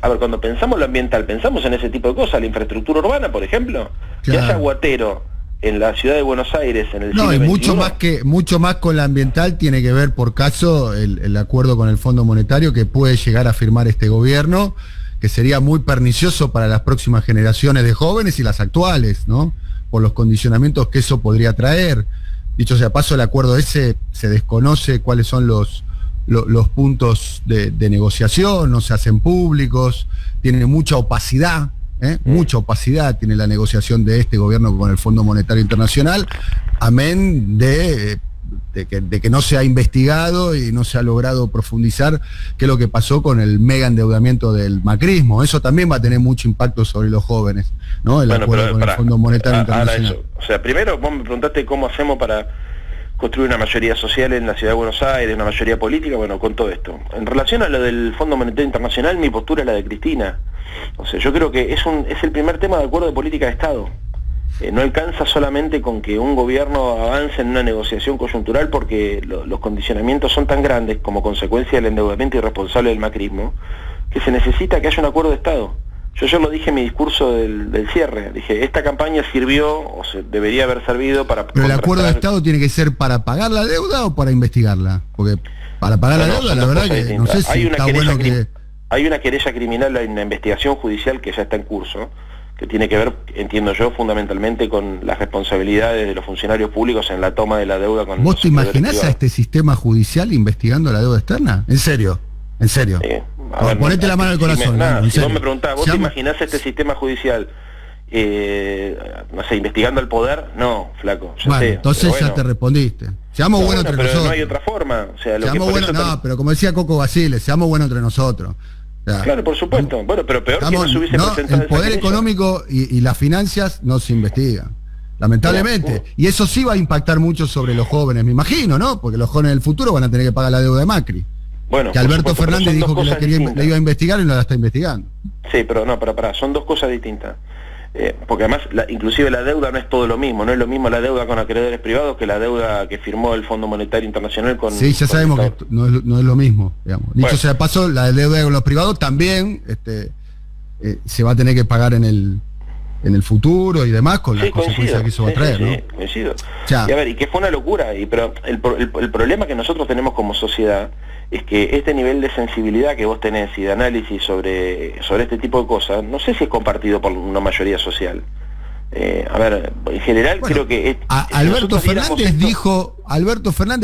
a ver, cuando pensamos lo ambiental, pensamos en ese tipo de cosas, la infraestructura urbana, por ejemplo, Claro. que haya aguatero en la ciudad de Buenos Aires en el No, y siglo mucho más con la ambiental tiene que ver, por caso, el acuerdo con el Fondo Monetario que puede llegar a firmar este gobierno, que sería muy pernicioso para las próximas generaciones de jóvenes y las actuales, ¿no? Por los condicionamientos que eso podría traer. Dicho sea paso, el acuerdo ese se desconoce cuáles son los puntos de negociación, no se hacen públicos, tiene mucha opacidad. Mucha opacidad tiene la negociación de este gobierno con el Fondo Monetario Internacional, amén de que no se ha investigado y no se ha logrado profundizar qué es lo que pasó con el mega endeudamiento del macrismo. Eso también va a tener mucho impacto sobre los jóvenes, ¿no? El acuerdo con el Fondo Monetario Internacional. O sea, primero vos me preguntaste cómo hacemos para construir una mayoría social en la ciudad de Buenos Aires, una mayoría política, bueno, con todo esto. En relación a lo del Fondo Monetario Internacional, mi postura es la de Cristina. O sea, yo creo que es el primer tema de acuerdo de política de Estado. No alcanza solamente con que un gobierno avance en una negociación coyuntural porque los condicionamientos son tan grandes como consecuencia del endeudamiento irresponsable del macrismo, que se necesita que haya un acuerdo de Estado. Yo lo dije en mi discurso del cierre, dije, esta campaña sirvió, o se debería haber servido para... ¿Pero el acuerdo de Estado tiene que ser para pagar la deuda o para investigarla? Porque para pagar la deuda, la verdad que no sé si está bueno que... Hay una querella criminal en la investigación judicial que ya está en curso, que tiene que ver, entiendo yo, fundamentalmente con las responsabilidades de los funcionarios públicos en la toma de la deuda con... ¿Vos te imaginás a este sistema judicial investigando la deuda externa? ¿En serio? ¿En serio? Ponete la mano al corazón. Si vos me preguntás, ¿vos te imaginás este sistema judicial, no sé, investigando al poder? No, flaco. Bueno, entonces ya te respondiste. Seamos buenos entre nosotros. No hay otra forma. O sea, seamos buenos, pero como decía Coco Basile, seamos buenos entre nosotros. Claro, por supuesto. Bueno, pero peor que no se hubiese presentado el poder económico y las finanzas no se investigan, lamentablemente. Y eso sí va a impactar mucho sobre los jóvenes, me imagino, ¿no? Porque los jóvenes del futuro van a tener que pagar la deuda de Macri. Bueno, que Alberto Fernández dijo que le iba a investigar y no la está investigando. Sí, pero no, pará, son dos cosas distintas. Porque además, inclusive la deuda no es todo lo mismo, no es lo mismo la deuda con acreedores privados que la deuda que firmó el Fondo Monetario Internacional con... Sí, ya sabemos que no es lo mismo, digamos. Dicho sea de paso, la deuda con los privados también se va a tener que pagar en el futuro y demás, con las consecuencias que eso va a traer, ¿no? Sí, coincido. Y a ver, y que fue una locura, pero el problema que nosotros tenemos como sociedad es que este nivel de sensibilidad que vos tenés y de análisis sobre este tipo de cosas, no sé si es compartido por una mayoría social. A ver, en general creo que... Alberto Fernández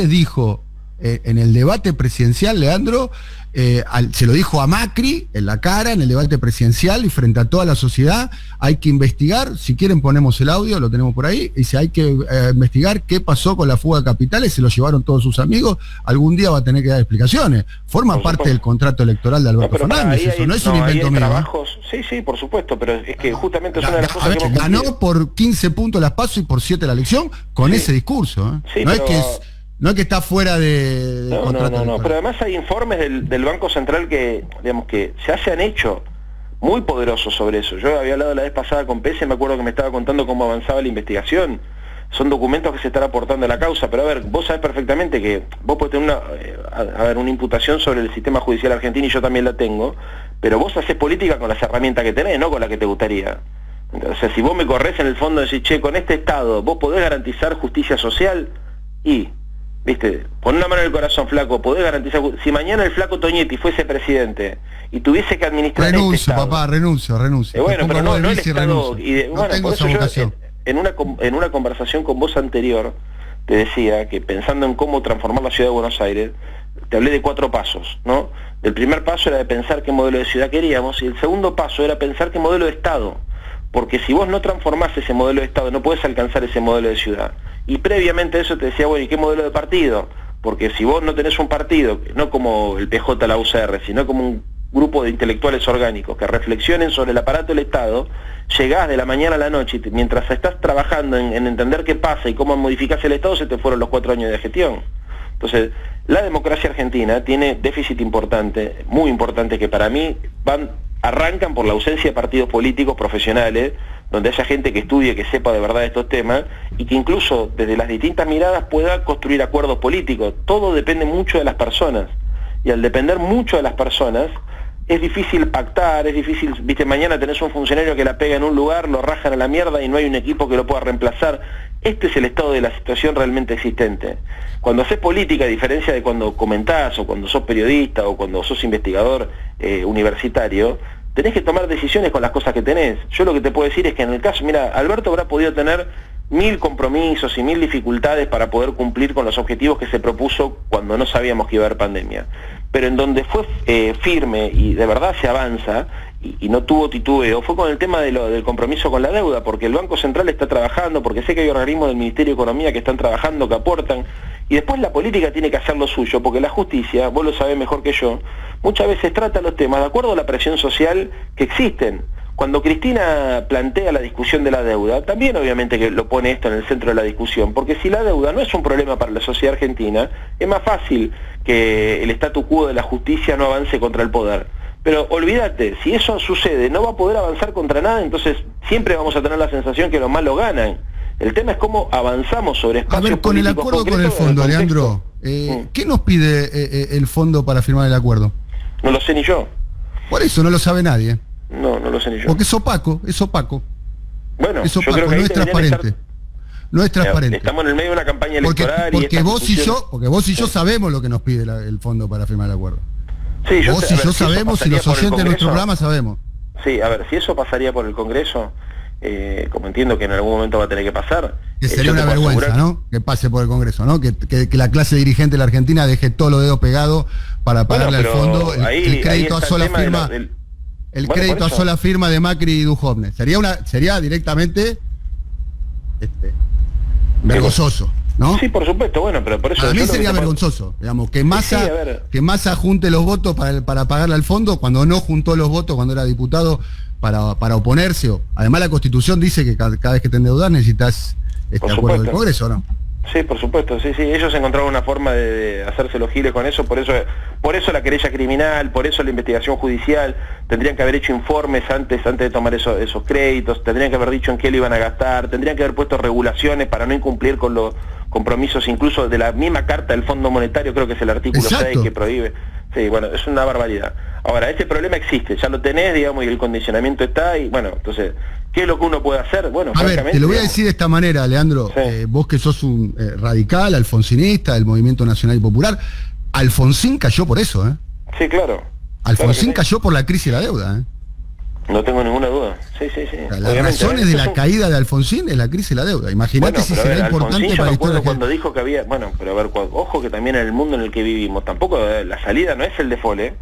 dijo en el debate presidencial, Leandro, se lo dijo a Macri en la cara, en el debate presidencial y frente a toda la sociedad, hay que investigar, si quieren ponemos el audio, lo tenemos por ahí, dice, hay que investigar qué pasó con la fuga de capitales, se lo llevaron todos sus amigos, algún día va a tener que dar explicaciones, forma parte del contrato electoral de Alberto Fernández, eso no es un invento mío. Sí, por supuesto, pero es que justamente es una de las cosas que ganó por 15 puntos las PASO y por 7 la elección con ese discurso, sí, no es que está fuera de No, pero además hay informes del Banco Central que, digamos, que ya se han hecho muy poderosos sobre eso. Yo había hablado la vez pasada con Pese, me acuerdo que me estaba contando cómo avanzaba la investigación. Son documentos que se están aportando a la causa, pero a ver, vos sabés perfectamente que vos podés tener una imputación sobre el sistema judicial argentino y yo también la tengo, pero vos hacés política con las herramientas que tenés, no con las que te gustaría. O sea, si vos me corres en el fondo y decís, che, con este Estado vos podés garantizar justicia social y... ¿Viste? Pon una mano en el corazón, flaco, podés garantizar... Si mañana el flaco Toñetti fuese presidente y tuviese que administrar renuncio, este Estado... papá, renuncio. Bueno, pero no el Estado... No tengo esa vocación. En una conversación con vos anterior, te decía que pensando en cómo transformar la ciudad de Buenos Aires, te hablé de 4 pasos, ¿no? El primer paso era de pensar qué modelo de ciudad queríamos, y el segundo paso era pensar qué modelo de Estado. Porque si vos no transformás ese modelo de Estado, no podés alcanzar ese modelo de ciudad. Y previamente a eso te decía, bueno, ¿y qué modelo de partido? Porque si vos no tenés un partido, no como el PJ, la UCR, sino como un grupo de intelectuales orgánicos que reflexionen sobre el aparato del Estado, llegás de la mañana a la noche y mientras estás trabajando en entender qué pasa y cómo modificás el Estado, se te fueron los 4 años de gestión. Entonces, la democracia argentina tiene déficit importante, muy importante, que para mí arrancan por la ausencia de partidos políticos profesionales, donde haya gente que estudie, que sepa de verdad estos temas, y que incluso desde las distintas miradas pueda construir acuerdos políticos. Todo depende mucho de las personas, y al depender mucho de las personas, es difícil pactar, es difícil, viste, mañana tenés un funcionario que la pega en un lugar, lo rajan a la mierda y no hay un equipo que lo pueda reemplazar. Este es el estado de la situación realmente existente. Cuando haces política, a diferencia de cuando comentás, o cuando sos periodista, o cuando sos investigador universitario, tenés que tomar decisiones con las cosas que tenés. Yo lo que te puedo decir es que en el caso, mira, Alberto habrá podido tener 1000 compromisos y 1000 dificultades para poder cumplir con los objetivos que se propuso cuando no sabíamos que iba a haber pandemia. Pero en donde fue firme y de verdad se avanza y no tuvo titubeo fue con el tema del compromiso con la deuda, porque el Banco Central está trabajando, porque sé que hay organismos del Ministerio de Economía que están trabajando, que aportan, y después la política tiene que hacer lo suyo, porque la justicia, vos lo sabés mejor que yo, muchas veces trata los temas de acuerdo a la presión social que existen. Cuando Cristina plantea la discusión de la deuda, también obviamente que lo pone esto en el centro de la discusión, porque si la deuda no es un problema para la sociedad argentina, es más fácil que el statu quo de la justicia no avance contra el poder. Pero olvídate, si eso sucede, no va a poder avanzar contra nada, entonces siempre vamos a tener la sensación que los malos ganan. El tema es cómo avanzamos sobre espacios políticos. A ver, con el acuerdo con el fondo, Leandro, ¿qué nos pide el fondo para firmar el acuerdo? No lo sé ni yo. Por eso no lo sabe nadie. No lo sé ni yo. Porque es opaco, es opaco. Bueno, es opaco, yo creo que no es transparente. No es transparente. Estamos en el medio de una campaña electoral. Porque vos y yo sabemos lo que nos pide el fondo para firmar el acuerdo. Sí, vos y yo sabemos, y los oyentes de nuestro programa sabemos. Sí, a ver, si eso pasaría por el Congreso, como entiendo que en algún momento va a tener que pasar. Que sería una vergüenza, ¿no? Que pase por el Congreso, ¿no? Que la clase dirigente de la Argentina deje todos los dedos pegados para pagarle al fondo el crédito a sola firma. El crédito a sola firma de Macri y Duhovne. Sería directamente vergonzoso, ¿no? Sí, por supuesto, bueno, pero por eso... A mí sería vergonzoso, digamos, que Massa junte los votos para pagarle al fondo cuando no juntó los votos cuando era diputado para oponerse. Además la Constitución dice que cada vez que te endeudas necesitas este acuerdo del Congreso, ¿no? Sí, por supuesto, sí. Ellos encontraron una forma de hacerse los giles con eso, por eso la querella criminal, por eso la investigación judicial. Tendrían que haber hecho informes antes de tomar esos créditos, tendrían que haber dicho en qué lo iban a gastar, tendrían que haber puesto regulaciones para no incumplir con los compromisos incluso de la misma Carta del Fondo Monetario, creo que es el artículo 6 que prohíbe. Sí, bueno, es una barbaridad. Ahora, ese problema existe, ya lo tenés, digamos, y el condicionamiento está, y bueno, entonces, ¿qué es lo que uno puede hacer? Bueno, a ver, te lo voy a decir de esta manera, Leandro, vos que sos un radical, alfonsinista del Movimiento Nacional y Popular, Alfonsín cayó por eso, ¿eh? Sí, claro. Alfonsín cayó por la crisis de la deuda, ¿eh? No tengo ninguna duda. Sí. Las razones de la caída de Alfonsín es la crisis de la deuda. Imagínate si será importante para la historia. Cuando dijo que había, pero a ver, ojo que también en el mundo en el que vivimos, tampoco la salida no es el default,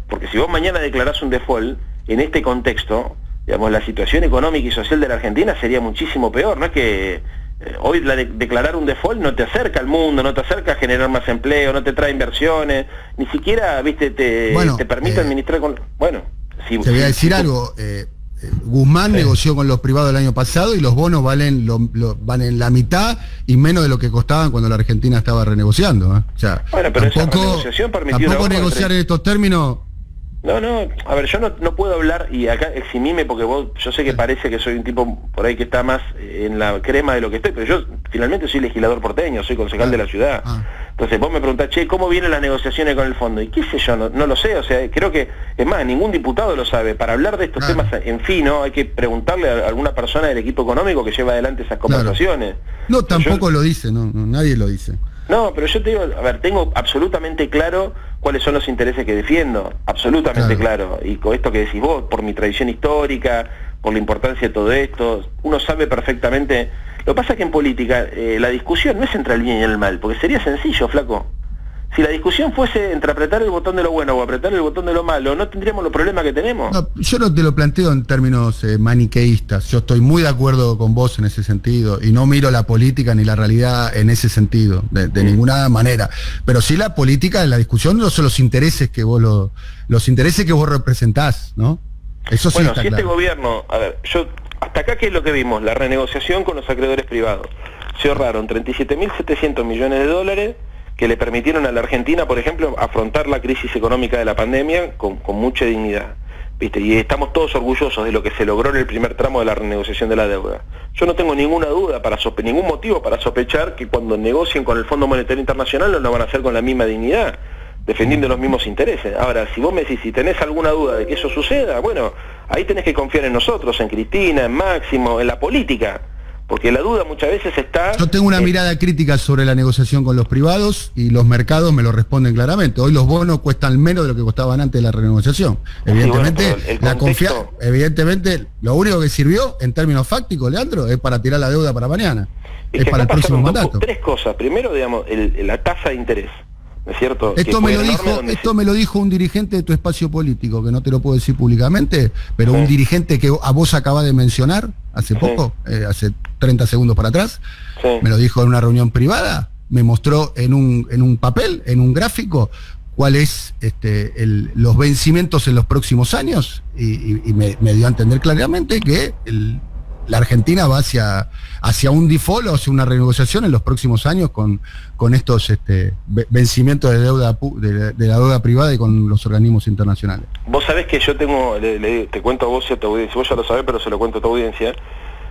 porque si vos mañana declarás un default, en este contexto, digamos, la situación económica y social de la Argentina sería muchísimo peor. No es que hoy declarar un default no te acerca al mundo, no te acerca a generar más empleo, no te trae inversiones, ni siquiera, viste, te permite administrar con... Bueno, te voy a decir algo, Guzmán negoció con los privados el año pasado y los bonos valen la mitad y menos de lo que costaban cuando la Argentina estaba renegociando, ¿eh? O sea, bueno, pero tampoco negociar en estos términos. No, a ver, yo no puedo hablar, y acá eximime porque yo sé que parece que soy un tipo por ahí que está más en la crema de lo que estoy, pero yo finalmente soy legislador porteño, soy concejal de la ciudad. Entonces vos me preguntás, ¿cómo vienen las negociaciones con el fondo? Y qué sé yo, no lo sé, o sea, creo que, es más, ningún diputado lo sabe. Para hablar de estos temas en fino hay que preguntarle a alguna persona del equipo económico que lleva adelante esas conversaciones. No, tampoco lo dice, no, nadie lo dice. No, pero yo te digo, a ver, tengo absolutamente claro cuáles son los intereses que defiendo, absolutamente claro. Y con esto que decís vos, por mi tradición histórica, por la importancia de todo esto, uno sabe perfectamente. Lo que pasa es que en política la discusión no es entre el bien y el mal, porque sería sencillo, flaco. Si la discusión fuese entre apretar el botón de lo bueno o apretar el botón de lo malo, no tendríamos los problemas que tenemos. No, yo no te lo planteo en términos maniqueístas. Yo estoy muy de acuerdo con vos en ese sentido y no miro la política ni la realidad en ese sentido, de ninguna manera. Pero sí la política, la discusión no son los intereses que vos los intereses que vos representás, ¿no? Eso sí. Bueno, está si claro. Este gobierno, a ver, hasta acá ¿qué es lo que vimos? La renegociación con los acreedores privados. Se ahorraron 37.700 millones de dólares que le permitieron a la Argentina, por ejemplo, afrontar la crisis económica de la pandemia con mucha dignidad, ¿viste? Y estamos todos orgullosos de lo que se logró en el primer tramo de la renegociación de la deuda. Yo no tengo ninguna duda, ningún motivo para sospechar que cuando negocien con el Fondo Monetario Internacional lo van a hacer con la misma dignidad. defendiendo los mismos intereses. Ahora, si vos me decís, si tenés alguna duda de que eso suceda, bueno, ahí tenés que confiar en nosotros, en Cristina, en Máximo, en la política, porque la duda muchas veces está... Yo tengo una mirada crítica sobre la negociación con los privados y los mercados me lo responden claramente. Hoy los bonos cuestan menos de lo que costaban antes de la renegociación. Evidentemente, sí, bueno, evidentemente, lo único que sirvió en términos fácticos, Leandro, es para tirar la deuda para mañana. Es para el próximo mandato. Tres cosas. Primero, digamos, la tasa de interés. ¿No es cierto? Esto me lo dijo un dirigente de tu espacio político, que no te lo puedo decir públicamente, pero un dirigente que a vos acabas de mencionar hace poco, hace 30 segundos para atrás, me lo dijo en una reunión privada, me mostró en un papel, en un gráfico, cuáles los vencimientos en los próximos años, y me dio a entender claramente que la Argentina va hacia un default o hacia una renegociación en los próximos años con estos vencimientos de deuda de la deuda privada y con los organismos internacionales. Vos sabés que yo tengo, te cuento a vos y a tu audiencia, vos ya lo sabés, pero se lo cuento a tu audiencia.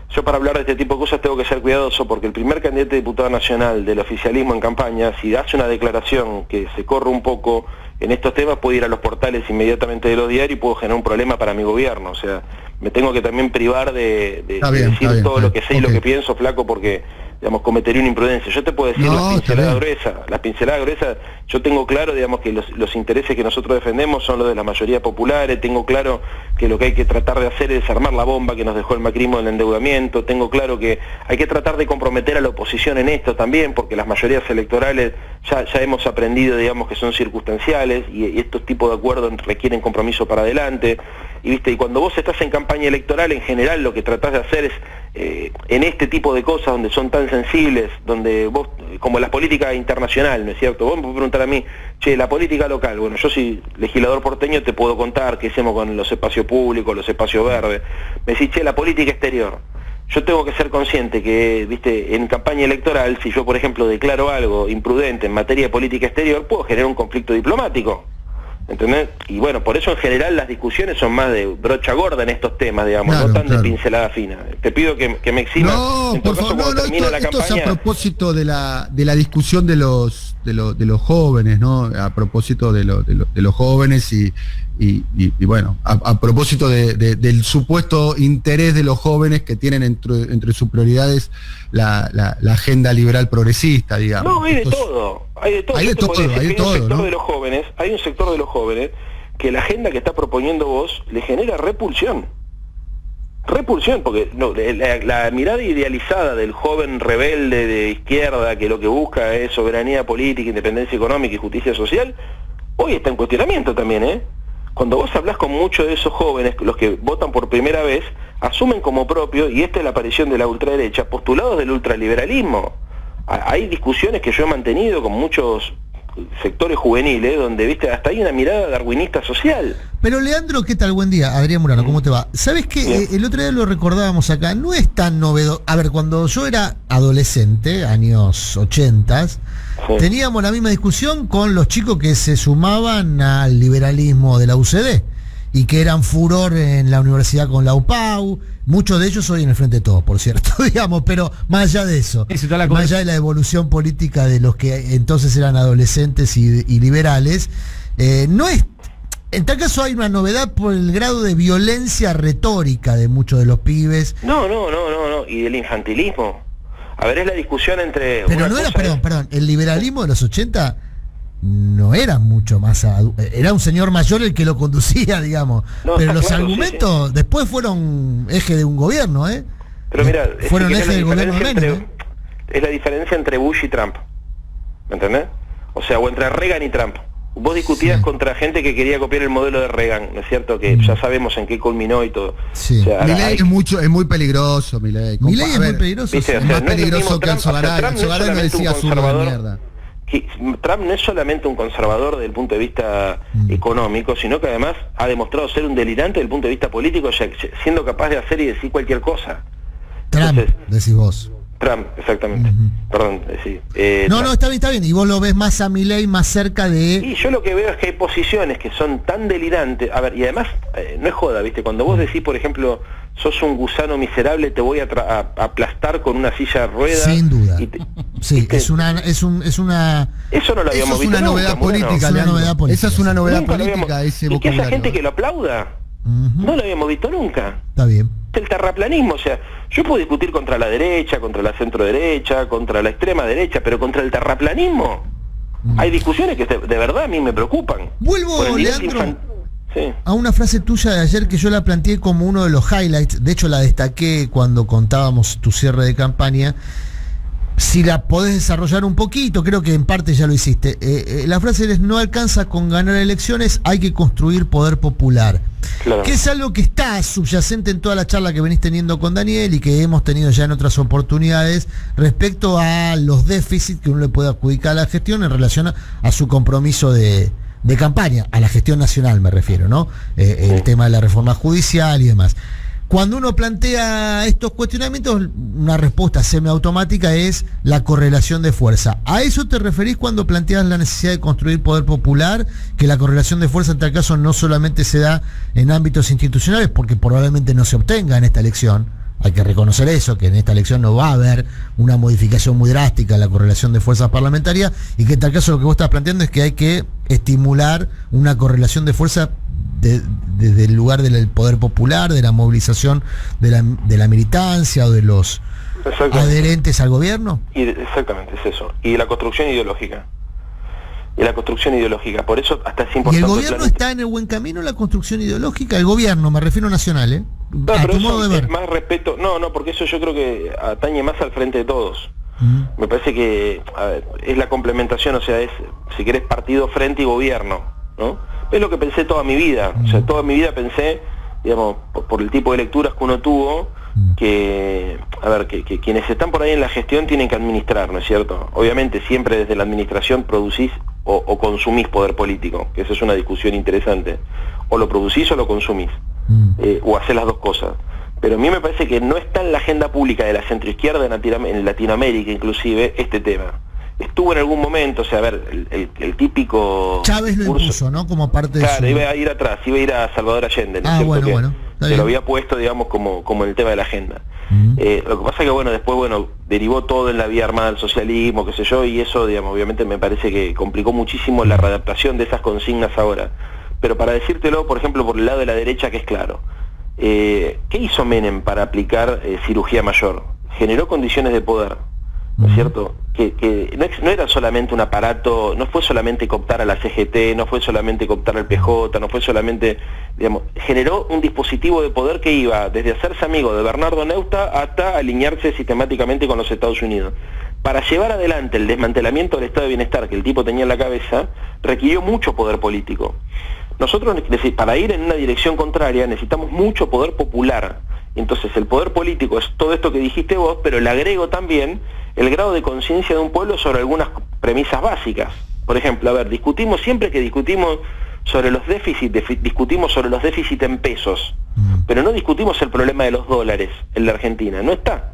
Yo para hablar de este tipo de cosas tengo que ser cuidadoso porque el primer candidato a diputado nacional del oficialismo en campaña, si hace una declaración que se corre un poco en estos temas, puede ir a los portales inmediatamente de los diarios y puedo generar un problema para mi gobierno. O sea, me tengo que también privar de decir todo lo que sé y lo que pienso, flaco, porque, digamos, cometería una imprudencia. Yo te puedo decir las pinceladas gruesas, yo tengo claro, digamos, que los intereses que nosotros defendemos son los de la mayoría populares, tengo claro que lo que hay que tratar de hacer es desarmar la bomba que nos dejó el macrismo del endeudamiento, tengo claro que hay que tratar de comprometer a la oposición en esto también, porque las mayorías electorales ya hemos aprendido, digamos, que son circunstanciales y estos tipos de acuerdos requieren compromiso para adelante. Y cuando vos estás en campaña electoral, en general lo que tratás de hacer es, en este tipo de cosas donde son tan sensibles, donde vos, como la política internacional, ¿no es cierto? Vos me podés preguntar a mí, la política local, bueno, yo soy legislador porteño, te puedo contar qué hacemos con los espacios públicos, los espacios verdes. Me decís, la política exterior. Yo tengo que ser consciente que, en campaña electoral, si yo, por ejemplo, declaro algo imprudente en materia de política exterior, puedo generar un conflicto diplomático. ¿Entendés? Y bueno, por eso en general las discusiones son más de brocha gorda en estos temas, digamos, no tan de pincelada fina. Te pido que me eximas. No, por favor, esto es a propósito de la discusión de los jóvenes, ¿no? A propósito de los jóvenes y bueno, a propósito del supuesto interés de los jóvenes que tienen entre sus prioridades la agenda liberal progresista, digamos. No, hay de todo. Hay de todo. Hay un sector de los jóvenes que la agenda que está proponiendo vos le genera repulsión, porque la mirada idealizada del joven rebelde de izquierda que lo que busca es soberanía política, independencia económica y justicia social, hoy está en cuestionamiento también, Cuando vos hablás con muchos de esos jóvenes, los que votan por primera vez, asumen como propio, y esta es la aparición de la ultraderecha, postulados del ultraliberalismo. Hay discusiones que yo he mantenido con muchos sectores juveniles, donde, hasta hay una mirada darwinista social. Pero Leandro, ¿qué tal? Buen día. Adrián Murano, ¿cómo te va? ¿Sabes qué? El otro día lo recordábamos acá, no es tan novedoso. A ver, cuando yo era adolescente, años 80, teníamos la misma discusión con los chicos que se sumaban al liberalismo de la UCD y que eran furor en la universidad con la UPAU, muchos de ellos hoy en el Frente de Todos, por cierto, digamos, pero más allá de eso, más allá de la evolución política de los que entonces eran adolescentes y liberales, no es, en tal caso hay una novedad por el grado de violencia retórica de muchos de los pibes. No, y del infantilismo. A ver, es la discusión entre... Pero no era, perdón, el liberalismo de los 80... no era mucho más era un señor mayor el que lo conducía, digamos, pero los argumentos después fueron eje de un gobierno, pero mira, fueron eje del gobierno de Menem, es la diferencia entre Bush y Trump, ¿me entendés? O sea, o entre Reagan y Trump. Vos discutías contra gente que quería copiar el modelo de Reagan, ¿no es cierto? Que ya sabemos en qué culminó y todo. Sí. O sea, Milei es muy peligroso, Milei. Milei es muy peligroso. Es más peligroso que Alzogaray. Alzogaray no decía su mierda. Trump no es solamente un conservador desde el punto de vista económico, sino que además ha demostrado ser un delirante desde el punto de vista político, siendo capaz de hacer y decir cualquier cosa. Trump, decís vos. Trump, exactamente. Perdón, sí. No, está bien. Y vos lo ves más a Milei, más cerca de... Y yo lo que veo es que hay posiciones que son tan delirantes. A ver, y además, no es joda, ¿viste? Cuando vos decís, por ejemplo, sos un gusano miserable, te voy a aplastar con una silla de ruedas. Sin duda. Sí, eso no lo habíamos visto. Es una novedad política, esa es una novedad política, ese vocabulario. Y que haya gente que lo aplauda, no lo habíamos visto nunca. Está bien. El terraplanismo, o sea, yo puedo discutir contra la derecha, contra la centro derecha, contra la extrema derecha, pero contra el terraplanismo hay discusiones que de verdad a mí me preocupan. Vuelvo, Leandro, a una frase tuya de ayer que yo la planteé como uno de los highlights, de hecho la destaqué cuando contábamos tu cierre de campaña. Si la podés desarrollar un poquito, creo que en parte ya lo hiciste. La frase es: no alcanza con ganar elecciones, hay que construir poder popular. Claro. Que es algo que está subyacente en toda la charla que venís teniendo con Daniel y que hemos tenido ya en otras oportunidades respecto a los déficits que uno le puede adjudicar a la gestión en relación a su compromiso de campaña, a la gestión nacional me refiero, ¿no? El tema de la reforma judicial y demás. Cuando uno plantea estos cuestionamientos, una respuesta semiautomática es la correlación de fuerza. ¿A eso te referís cuando planteas la necesidad de construir poder popular? Que la correlación de fuerza en tal caso no solamente se da en ámbitos institucionales, porque probablemente no se obtenga en esta elección. Hay que reconocer eso, que en esta elección no va a haber una modificación muy drástica en la correlación de fuerzas parlamentarias, y que en tal caso lo que vos estás planteando es que hay que estimular una correlación de fuerza desde el lugar del poder popular, de la movilización de la militancia o de los adherentes al gobierno. Exactamente, es eso. Y la construcción ideológica. Por eso hasta es importante. ¿Y el gobierno está en el buen camino en la construcción ideológica? El gobierno, me refiero nacional, ¿eh? No, pero eso es más respeto. No, porque eso yo creo que atañe más al frente de todos. Me parece que es la complementación, o sea, es, si querés, partido, frente y gobierno, ¿no? Es lo que pensé toda mi vida. O sea, toda mi vida pensé, digamos, por el tipo de lecturas que uno tuvo, que quienes están por ahí en la gestión tienen que administrar, ¿no es cierto? Obviamente siempre desde la administración producís o consumís poder político, que esa es una discusión interesante. O lo producís o lo consumís, o hacés las dos cosas. Pero a mí me parece que no está en la agenda pública de la centroizquierda en Latinoamérica inclusive este tema. Estuvo en algún momento, o sea, a ver, el típico... Chávez lo impuso, ¿no? Como parte de Claro, iba a ir atrás, iba a ir a Salvador Allende, ¿no es cierto? Bueno. Se lo había puesto, digamos, como el tema de la agenda. Lo que pasa es que, bueno, después, derivó todo en la vía armada del socialismo, qué sé yo, y eso, digamos, obviamente me parece que complicó muchísimo la readaptación de esas consignas ahora. Pero para decírtelo, por ejemplo, por el lado de la derecha, que es claro. ¿Qué hizo Menem para aplicar cirugía mayor? Generó condiciones de poder, ¿no es cierto? Que no era solamente un aparato, no fue solamente cooptar a la CGT, no fue solamente cooptar al PJ, no fue solamente, digamos, generó un dispositivo de poder que iba desde hacerse amigo de Bernardo Neusta hasta alinearse sistemáticamente con los Estados Unidos. Para llevar adelante el desmantelamiento del estado de bienestar que el tipo tenía en la cabeza, requirió mucho poder político. Nosotros, para ir en una dirección contraria, necesitamos mucho poder popular. Entonces el poder político es todo esto que dijiste vos, pero le agrego también el grado de conciencia de un pueblo sobre algunas premisas básicas. Por ejemplo, siempre que discutimos sobre los déficits, discutimos sobre los déficits en pesos, pero no discutimos el problema de los dólares en la Argentina. No está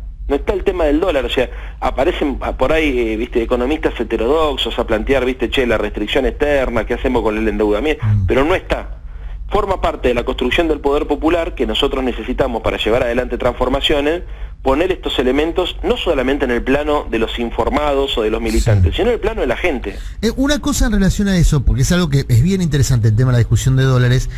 el tema del dólar, o sea, aparecen por ahí, economistas heterodoxos a plantear, la restricción externa, qué hacemos con el endeudamiento, pero no está. Forma parte de la construcción del poder popular que nosotros necesitamos para llevar adelante transformaciones, poner estos elementos no solamente en el plano de los informados o de los militantes, sino en el plano de la gente. Una cosa en relación a eso, porque es algo que es bien interesante, el tema de la discusión de dólares.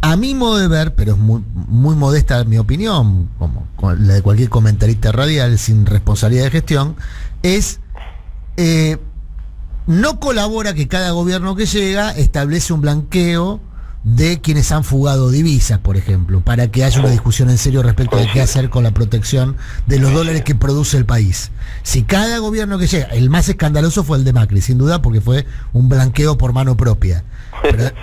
A mi modo de ver, pero es muy modesta mi opinión, como la de cualquier comentarista radial sin responsabilidad de gestión, es no colabora que cada gobierno que llega establece un blanqueo de quienes han fugado divisas, por ejemplo, para que haya una discusión en serio respecto de qué hacer con la protección de los dólares que produce el país. Si cada gobierno que llega, el más escandaloso fue el de Macri, sin duda, porque fue un blanqueo por mano propia.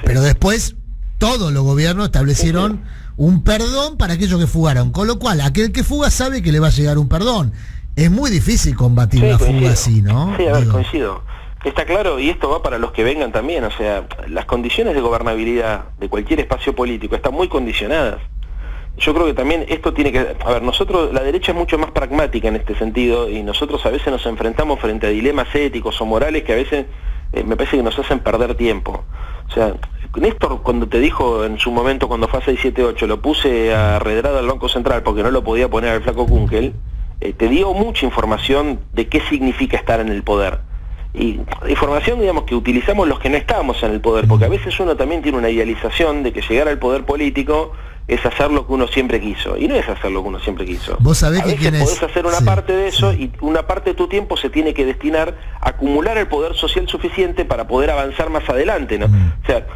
Pero después todos los gobiernos establecieron un perdón para aquellos que fugaron, con lo cual aquel que fuga sabe que le va a llegar un perdón. Es muy difícil combatir una fuga así, ¿no? Sí, coincido. Está claro, y esto va para los que vengan también, o sea, las condiciones de gobernabilidad de cualquier espacio político están muy condicionadas. Yo creo que también esto tiene que... nosotros, la derecha es mucho más pragmática en este sentido, y nosotros a veces nos enfrentamos frente a dilemas éticos o morales que a veces me parece que nos hacen perder tiempo. O O sea, Néstor, cuando te dijo en su momento, cuando fue a 678, lo puse arredrado al Banco Central porque no lo podía poner al flaco Kunkel, te dio mucha información de qué significa estar en el poder. Y información, digamos, que utilizamos los que no estamos en el poder, porque a veces uno también tiene una idealización de que llegar al poder político es hacer lo que uno siempre quiso, y no es hacer lo que uno siempre quiso. Vos sabés a veces que podés hacer una parte de eso, y una parte de tu tiempo se tiene que destinar a acumular el poder social suficiente para poder avanzar más adelante, ¿no? O sea,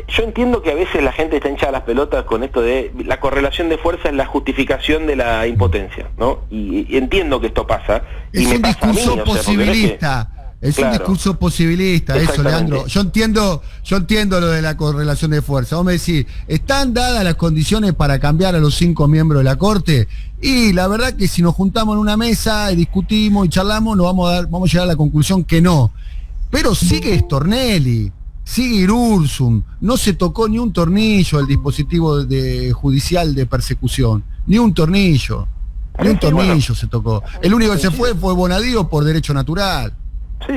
yo entiendo que a veces la gente está hinchada las pelotas con esto de la correlación de fuerza es la justificación de la impotencia, ¿no? Y entiendo que esto pasa. Es un discurso posibilista. Es un discurso posibilista, eso, Leandro. Yo entiendo lo de la correlación de fuerza. Vos me decís, ¿están dadas las condiciones para cambiar a los 5 miembros de la Corte? Y la verdad que si nos juntamos en una mesa y discutimos y charlamos, vamos a llegar a la conclusión que no. Pero sigue Stornelli, sigue Irursum, no se tocó ni un tornillo el dispositivo judicial de persecución, ni un tornillo. Ni un tornillo se tocó. El único que se fue Bonadío por derecho natural. Sí,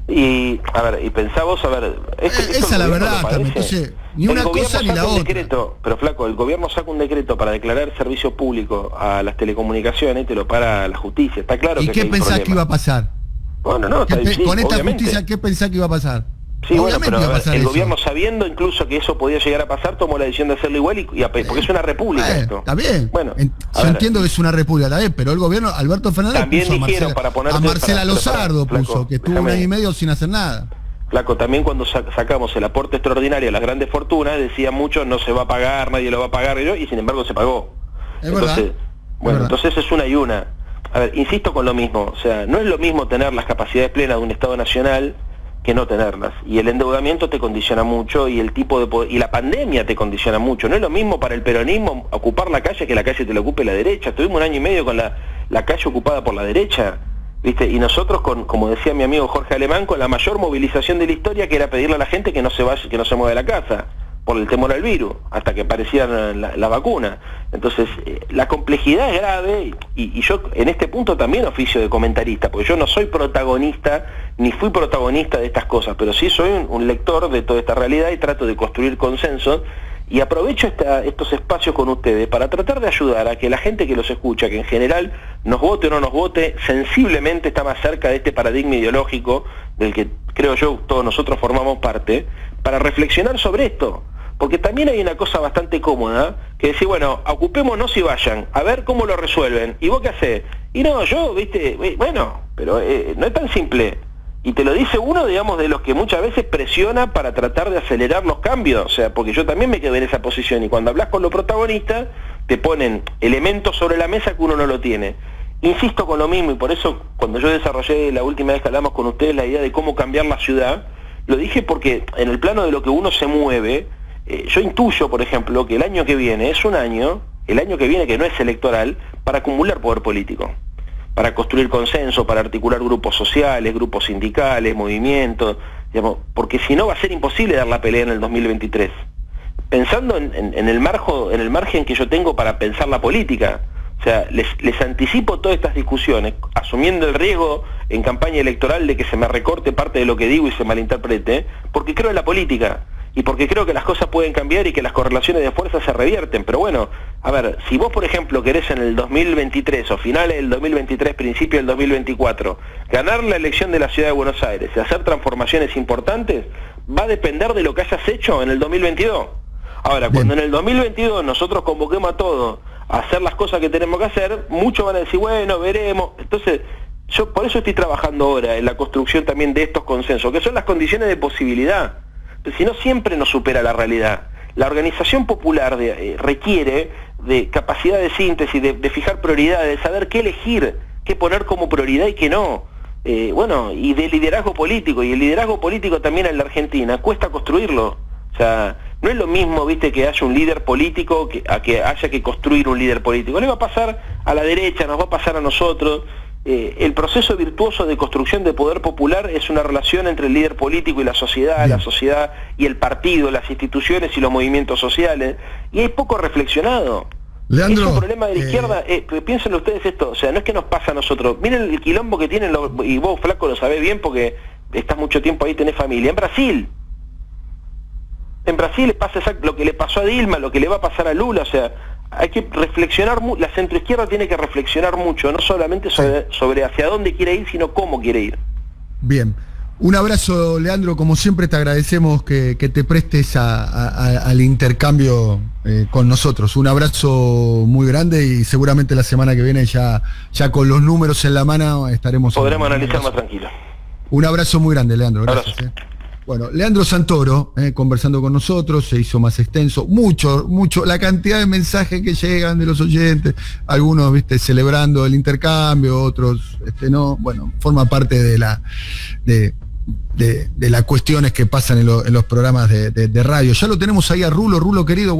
y a ver, y pensá vos, a ver, esa es la verdad también, entonces, ni una cosa ni la otra. Decreto, pero flaco, el gobierno saca un decreto para declarar servicio público a las telecomunicaciones y te lo para la justicia, está claro. ¿Y qué pensás que iba a pasar? Bueno, no, con esta justicia, ¿qué pensás que iba a pasar? Sí, bueno, pero el gobierno, sabiendo incluso que eso podía llegar a pasar, tomó la decisión de hacerlo igual porque es una república esto. Está bien. Bueno, yo entiendo que es una república, está bien, pero el gobierno, Alberto Fernández también puso a Marcela Lozardo, que estuvo 1 año y medio sin hacer nada. Flaco, también cuando sacamos el aporte extraordinario a las grandes fortunas, decían muchos, no se va a pagar, nadie lo va a pagar, y sin embargo se pagó. Entonces, bueno, entonces es una y una. A ver, insisto con lo mismo, o sea, no es lo mismo tener las capacidades plenas de un Estado nacional que no tenerlas, y el endeudamiento te condiciona mucho, y el tipo de poder, y la pandemia te condiciona mucho. No es lo mismo para el peronismo ocupar la calle que la calle te la ocupe la derecha. Tuvimos 1 año y medio con la calle ocupada por la derecha, ¿viste? Y nosotros como decía mi amigo Jorge Alemán, con la mayor movilización de la historia, que era pedirle a la gente que no se vaya, que no se mueva de la casa por el temor al virus, hasta que apareciera la vacuna. Entonces, la complejidad es grave, y yo en este punto también oficio de comentarista, porque yo no soy protagonista, ni fui protagonista de estas cosas, pero sí soy un lector de toda esta realidad y trato de construir consensos, y aprovecho estos espacios con ustedes para tratar de ayudar a que la gente que los escucha, que en general nos vote o no nos vote, sensiblemente está más cerca de este paradigma ideológico del que creo yo todos nosotros formamos parte, para reflexionar sobre esto. Porque también hay una cosa bastante cómoda, que decir, bueno, ocupémonos y vayan, a ver cómo lo resuelven. ¿Y vos qué hacés? Y no, yo, viste, bueno, pero no es tan simple. Y te lo dice uno, digamos, de los que muchas veces presiona para tratar de acelerar los cambios. O sea, porque yo también me quedé en esa posición, y cuando hablas con los protagonistas, te ponen elementos sobre la mesa que uno no lo tiene. Insisto con lo mismo, y por eso cuando yo desarrollé la última vez que hablamos con ustedes la idea de cómo cambiar la ciudad, lo dije porque en el plano de lo que uno se mueve, yo intuyo, por ejemplo, que el año que viene es un año, el año que viene que no es electoral, para acumular poder político, para construir consenso, para articular grupos sociales, grupos sindicales, movimientos, digamos, porque si no va a ser imposible dar la pelea en el 2023. Pensando en el margen que yo tengo para pensar la política. O sea, les anticipo todas estas discusiones, asumiendo el riesgo en campaña electoral de que se me recorte parte de lo que digo y se malinterprete, porque creo en la política, y porque creo que las cosas pueden cambiar y que las correlaciones de fuerza se revierten. Pero bueno, a ver, si vos, por ejemplo, querés en el 2023 o finales del 2023, principio del 2024, ganar la elección de la Ciudad de Buenos Aires y hacer transformaciones importantes, va a depender de lo que hayas hecho en el 2022. Ahora, cuando en el 2022 nosotros convoquemos a todos a hacer las cosas que tenemos que hacer, muchos van a decir, bueno, veremos. Entonces, yo por eso estoy trabajando ahora en la construcción también de estos consensos, que son las condiciones de posibilidad. Si no, siempre nos supera la realidad. La organización popular requiere de capacidad de síntesis, de fijar prioridades, de saber qué elegir, qué poner como prioridad y qué no. Bueno, y de liderazgo político, y el liderazgo político también en la Argentina cuesta construirlo. O sea, no es lo mismo, viste, que haya un líder político a que haya que construir un líder político. Le va a pasar a la derecha, nos va a pasar a nosotros. El proceso virtuoso de construcción de poder popular es una relación entre el líder político y la sociedad y el partido, las instituciones y los movimientos sociales, y es poco reflexionado. Leandro, es un problema de la izquierda, piénsenlo ustedes esto, o sea, no es que nos pasa a nosotros, miren el quilombo que tienen, y vos, flaco, lo sabés bien porque estás mucho tiempo ahí, tenés familia, en Brasil. En Brasil pasa lo que le pasó a Dilma, lo que le va a pasar a Lula, o sea, hay que reflexionar, la centroizquierda tiene que reflexionar mucho, no solamente sobre hacia dónde quiere ir, sino cómo quiere ir. Bien. Un abrazo, Leandro, como siempre te agradecemos que te prestes al intercambio con nosotros. Un abrazo muy grande y seguramente la semana que viene ya con los números en la mano podremos analizar más tranquilo. Un abrazo muy grande, Leandro. Gracias. Bueno, Leandro Santoro, conversando con nosotros, se hizo más extenso, mucho, la cantidad de mensajes que llegan de los oyentes, algunos, celebrando el intercambio, otros, no, bueno, forma parte de las cuestiones que pasan en los programas de radio. Ya lo tenemos ahí a Rulo, querido.